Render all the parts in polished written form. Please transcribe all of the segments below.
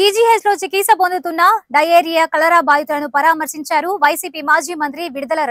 GGH లో చికిత్స పొందుతున్న డయేరియా కలరా బాధితులను పరామర్శించారు వైసీపీ మాజీ మంత్రి విడుదల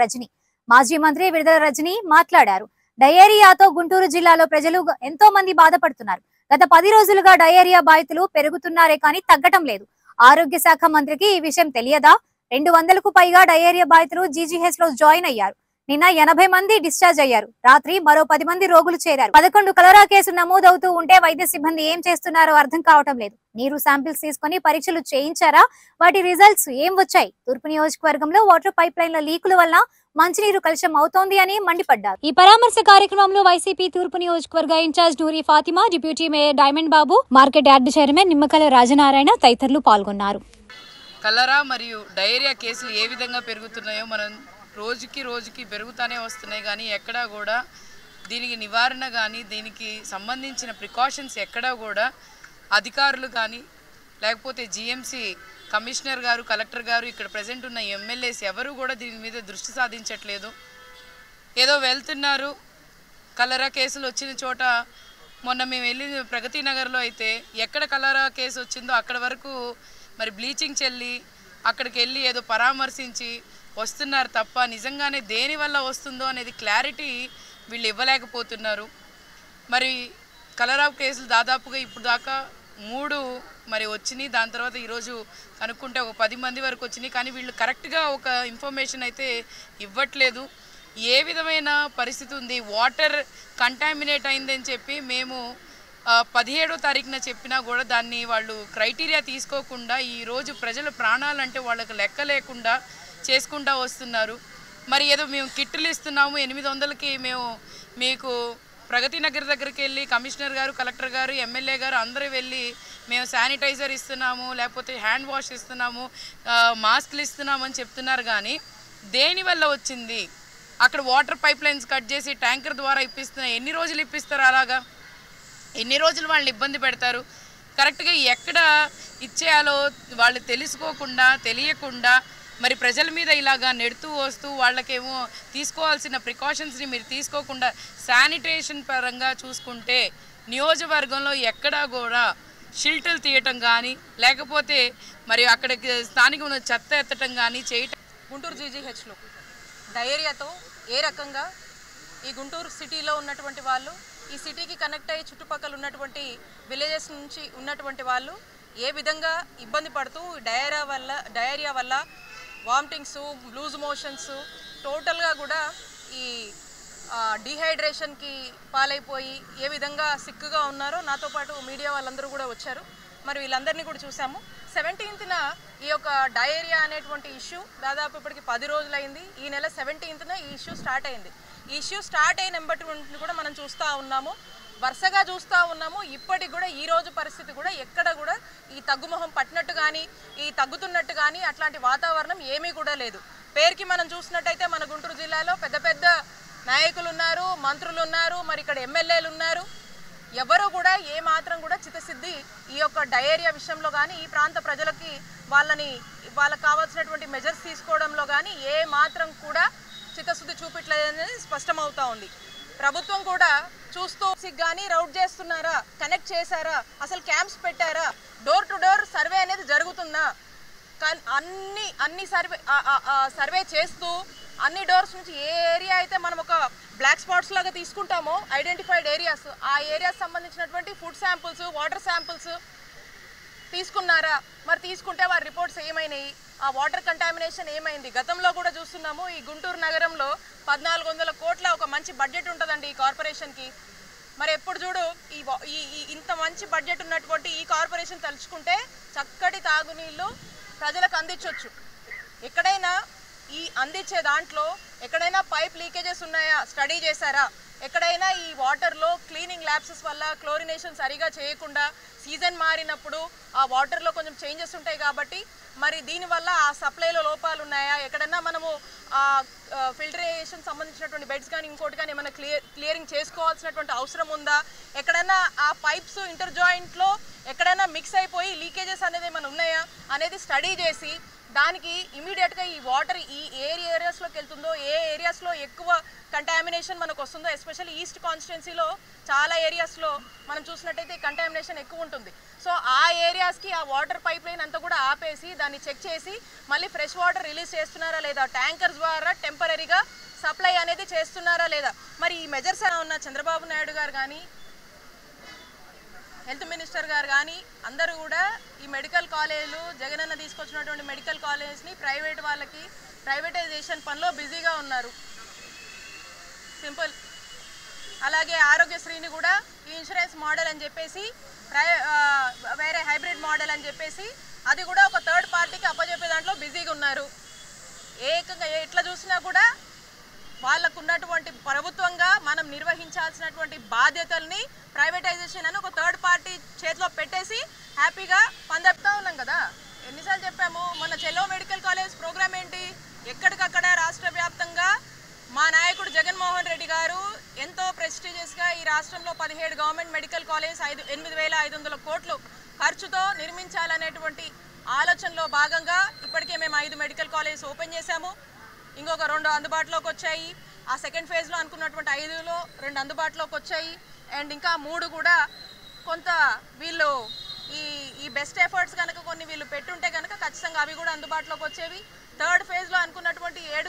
రజని. మాట్లాడారు. డయేరియాతో గుంటూరు జిల్లాలో ప్రజలు ఎంతో మంది బాధపడుతున్నారు. గత 10 రోజులుగా డయేరియా బాధితులు పెరుగుతున్నారే కానీ తగ్గటం లేదు. ఆరోగ్య శాఖ మంత్రికి ఈ విషయం తెలియదా? 200కు పైగా డయేరియా బాధితులు జీజీహెచ్ లో జాయిన్ అయ్యారు. నిన్న 80 మంది డిశ్చార్జ్ అయ్యారు. రాత్రి మరో 10 మంది రోగులు చేరారు. 11 కలరా కేసులు నమోదవుతూ ఉంటే వైద్య సిబ్బంది ఏం చేస్తున్నారో అర్థం కావటం లేదు. నీరు శాంపిల్స్ తీసుకుని పరీక్షలు చేయించారా? వాటి రిజల్ట్స్ ఏం వచ్చాయి? తూర్పు నియోజకవర్గంలో వాటర్ పైప్ లైన్ల లీకుల వల్ల మంచినీరు కలుషం అవుతోంది అని మండిపడ్డారు. ఈ పరామర్శ కార్యక్రమంలో వైసీపీ తూర్పు నియోజకవర్గ ఇన్ఛార్జ్ నూరి ఫాతిమా, డిప్యూటీ మేయర్ డైమండ్ బాబు, market yard chairman Nimmakala Rajanarayana తదితరులు పాల్గొన్నారు. కలరా మరియు డయేరియా కేసులు ఏ విధంగా పెరుగుతున్నాయో మనం రోజుకి పెరుగుతూనే వస్తున్నాయి. కానీ ఎక్కడా కూడా దీనికి నివారణ కానీ దీనికి సంబంధించిన ప్రికాషన్స్ ఎక్కడా కూడా అధికారులు కానీ లేకపోతే జిఎంసి కమిషనర్ గారు, కలెక్టర్ గారు, ఇక్కడ ప్రజెంట్ ఉన్న ఎమ్మెల్యేస్ ఎవరు కూడా దీని మీద దృష్టి సాధించట్లేదు. ఏదో వెళ్తున్నారు. కలరా కేసులు వచ్చిన చోట మొన్న మేము వెళ్ళిన ప్రగతి నగర్లో అయితే ఎక్కడ కలరా కేసు వచ్చిందో అక్కడ వరకు మరి బ్లీచింగ్ చల్లి అక్కడికి వెళ్ళి ఏదో పరామర్శించి వస్తున్నారు తప్ప నిజంగానే దేని వల్ల వస్తుందో అనేది క్లారిటీ వీళ్ళు ఇవ్వలేకపోతున్నారు. మరి కలరా కేసులు దాదాపుగా ఇప్పుడు దాకా 3 మరి వచ్చినాయి. దాని తర్వాత ఈరోజు కనుక్కుంటే ఒక 10 మంది వరకు వచ్చినాయి. కానీ వీళ్ళు కరెక్ట్గా ఒక ఇన్ఫర్మేషన్ అయితే ఇవ్వట్లేదు. ఏ విధమైన పరిస్థితి ఉంది, వాటర్ కంటామినేట్ అయిందని చెప్పి మేము 17వ తారీఖున చెప్పినా కూడా దాన్ని వాళ్ళు క్రైటీరియా తీసుకోకుండా ఈరోజు ప్రజల ప్రాణాలంటే వాళ్ళకి లెక్క లేకుండా చేసుకుంటూ వస్తున్నారు. మరి ఏదో మేము కిట్లు ఇస్తున్నాము 800కి, మేము మీకు ప్రగతి నగర్ దగ్గరికి వెళ్ళి కమిషనర్ గారు, కలెక్టర్ గారు, ఎమ్మెల్యే గారు అందరూ వెళ్ళి మేము శానిటైజర్ ఇస్తున్నాము, లేకపోతే హ్యాండ్ వాష్ ఇస్తున్నాము, మాస్కులు ఇస్తున్నాము అని చెప్తున్నారు. కానీ దేనివల్ల వచ్చింది? అక్కడ వాటర్ పైప్ లైన్స్ కట్ చేసి ట్యాంకర్ ద్వారా ఇప్పిస్తున్నారు. ఎన్ని రోజులు ఇప్పిస్తారు? అలాగా ఎన్ని రోజులు వాళ్ళని ఇబ్బంది పెడతారు? కరెక్ట్గా ఎక్కడ ఇచ్చేయాలో వాళ్ళు తెలుసుకోకుండా, తెలియకుండా మరి ప్రజల మీద ఇలాగా నెడుతూ వస్తూ వాళ్ళకేమో తీసుకోవాల్సిన ప్రికాషన్స్ని మీరు తీసుకోకుండా శానిటేషన్ పరంగా చూసుకుంటే నియోజకవర్గంలో ఎక్కడా కూడా షిల్టులు తీయటం కానీ లేకపోతే మరి అక్కడికి స్థానికంగా చెత్త ఎత్తటం కానీ చేయటం. గుంటూరు జీజీహెచ్లో డయేరియాతో ఏ రకంగా ఈ గుంటూరు సిటీలో ఉన్నటువంటి వాళ్ళు, ఈ సిటీకి కనెక్ట్ అయ్యి చుట్టుపక్కల ఉన్నటువంటి విలేజెస్ నుంచి ఉన్నటువంటి వాళ్ళు ఏ విధంగా ఇబ్బంది పడుతూ డయేరియా వల్ల వామిటింగ్స్, లూజ్ మోషన్స్, టోటల్గా కూడా ఈ డీహైడ్రేషన్కి పాలైపోయి ఏ విధంగా సిక్గా ఉన్నారో నాతో పాటు మీడియా వాళ్ళందరూ కూడా వచ్చారు. మరి వీళ్ళందరినీ కూడా చూసాము. 17న ఈ యొక్క డయేరియా అనేటువంటి ఇష్యూ దాదాపు ఇప్పటికి 10 రోజులైంది. ఈ నెల 17న ఈ ఇష్యూ స్టార్ట్ అయింది. ఈ ఇష్యూ స్టార్ట్ అయినటువంటి కూడా మనం వరుసగా చూస్తూ ఉన్నాము. ఇప్పటికి కూడా ఈ రోజు పరిస్థితి కూడా ఎక్కడ కూడా ఈ తగ్గుముఖం పట్టినట్టు కానీ, ఈ తగ్గుతున్నట్టు కానీ అట్లాంటి వాతావరణం ఏమీ కూడా లేదు. పేరుకి మనం చూసినట్టయితే మన గుంటూరు జిల్లాలో పెద్ద పెద్ద నాయకులు ఉన్నారు, మంత్రులు ఉన్నారు, మరి ఇక్కడ ఎమ్మెల్యేలు ఉన్నారు. ఎవరు కూడా ఏ మాత్రం కూడా చిత్తశుద్ధి ఈ యొక్క డయేరియా విషయంలో కానీ, ఈ ప్రాంత ప్రజలకి వాళ్ళకి కావాల్సినటువంటి మెజర్స్ తీసుకోవడంలో కానీ ఏ మాత్రం కూడా చిత్తశుద్ధి చూపించలేదనేది స్పష్టమవుతా ఉంది. ప్రభుత్వం కూడా చూస్తూ కానీ రౌట్ చేస్తున్నారా, కనెక్ట్ చేశారా, అసలు క్యాంప్స్ పెట్టారా, డోర్ టు డోర్ సర్వే అనేది జరుగుతుందా? అన్ని సర్వే చేస్తూ అన్ని డోర్స్ నుంచి ఏ ఏరియా అయితే మనం ఒక బ్లాక్ స్పాట్స్ లాగా తీసుకుంటామో ఐడెంటిఫైడ్ ఏరియాస్, ఆ ఏరియాస్ సంబంధించినటువంటి ఫుడ్ శాంపుల్స్, వాటర్ శాంపుల్స్ తీసుకున్నారా? మరి తీసుకుంటే వారి రిపోర్ట్స్ ఏమైనాయి? ఆ వాటర్ కంటామినేషన్ ఏమైంది? గతంలో కూడా చూస్తున్నాము ఈ గుంటూరు నగరంలో 1400 కోట్ల ఒక మంచి బడ్జెట్ ఉంటుందండి ఈ కార్పొరేషన్కి. మరి ఎప్పుడు చూడు ఇంత మంచి బడ్జెట్ ఉన్నటువంటి ఈ కార్పొరేషన్ తలుచుకుంటే చక్కటి తాగునీళ్ళు ప్రజలకు అందించవచ్చు. ఎక్కడైనా ఈ అందించే దాంట్లో ఎక్కడైనా పైప్ లీకేజెస్ ఉన్నాయా స్టడీ చేశారా? ఎక్కడైనా ఈ వాటర్లో క్లీనింగ్ ల్యాబ్సెస్ వల్ల క్లోరినేషన్ సరిగా చేయకుండా సీజన్ మారినప్పుడు ఆ వాటర్లో కొంచెం చేంజెస్ ఉంటాయి కాబట్టి మరి దీనివల్ల ఆ సప్లైలో లోపాలు ఉన్నాయా? ఎక్కడైనా మనము ఫిల్టరేషన్ సంబంధించినటువంటి బెడ్స్ కానీ ఇంకోటి కానీ ఏమైనా క్లియరింగ్ చేసుకోవాల్సినటువంటి అవసరం ఉందా? ఎక్కడైనా ఆ పైప్స్ ఇంటర్ జాయింట్లో ఎక్కడైనా మిక్స్ అయిపోయి లీకేజెస్ అనేది ఏమైనా ఉన్నాయా అనేది స్టడీ చేసి దానికి ఇమీడియట్గా ఈ వాటర్ ఏ ఏరియాస్లోకి వెళ్తుందో, ఏ ఏరియాస్లో ఎక్కువ కంటామినేషన్ మనకు వస్తుందో, ఎస్పెషల్లీ ఈస్ట్ కాన్స్టిట్యున్సీలో చాలా ఏరియాస్లో మనం చూసినట్టయితే కంటామినేషన్ ఎక్కువ ఉంటుంది. సో ఆ ఏరియాస్కి ఆ వాటర్ పైప్ లైన్ అంతా కూడా ఆపేసి దాన్ని చెక్ చేసి మళ్ళీ ఫ్రెష్ వాటర్ రిలీజ్ చేస్తున్నారా లేదా, ట్యాంకర్స్ ద్వారా టెంపరీగా సప్లై అనేది చేస్తున్నారా లేదా. మరి ఈ మెజర్స్ ఉన్న చంద్రబాబు నాయుడు గారు కానీ హెల్త్ మినిస్టర్ గారు కానీ అందరూ కూడా ఈ మెడికల్ కాలేజీలు జగనన్న తీసుకొచ్చినటువంటి మెడికల్ కాలేజ్ని ప్రైవేట్ వాళ్ళకి ప్రైవేటైజేషన్ పనిలో బిజీగా ఉన్నారు. సింపుల్. అలాగే ఆరోగ్యశ్రీని కూడా ఈ ఇన్సూరెన్స్ మోడల్ అని చెప్పేసి వేరే హైబ్రిడ్ మోడల్ అని చెప్పేసి అది కూడా ఒక థర్డ్ పార్టీకి అప్పచెప్పే దాంట్లో బిజీగా ఉన్నారు. ఏకంగా ఎట్లా చూసినా కూడా వాళ్ళకు ఉన్నటువంటి ప్రభుత్వంగా మనం నిర్వహించాల్సినటువంటి బాధ్యతల్ని ప్రైవేటైజేషన్ అని ఒక థర్డ్ పార్టీ చేతిలో పెట్టేసి హ్యాపీగా పందెప్తా ఉన్నాం కదా. ఎన్నిసార్లు చెప్పాము. మన చెల్లో మెడికల్ కాలేజ్ ప్రోగ్రామ్ ఏంటి, ఎక్కడికక్కడ రాష్ట్ర వ్యాప్తంగా మా నాయకుడు జగన్మోహన్ రెడ్డి గారు ఎంతో ప్రెస్టీజియస్గా ఈ రాష్ట్రంలో 17 గవర్నమెంట్ మెడికల్ కాలేజ్ 8,500 కోట్లు ఖర్చుతో నిర్మించాలనేటువంటి ఆలోచనలో భాగంగా ఇప్పటికే మేము 5 మెడికల్ కాలేజ్ ఓపెన్ చేశాము. ఇంకొక 2 అందుబాటులోకి వచ్చాయి. ఆ సెకండ్ ఫేజ్లో అనుకున్నటువంటి 5లో 2 అందుబాటులోకి వచ్చాయి. అండ్ ఇంకా 3 కూడా కొంత వీళ్ళు ఈ బెస్ట్ ఎఫర్ట్స్ కనుక కొన్ని వీళ్ళు పెట్టుంటే కనుక ఖచ్చితంగా అవి కూడా అందుబాటులోకి వచ్చేవి. థర్డ్ ఫేజ్లో అనుకున్నటువంటి 7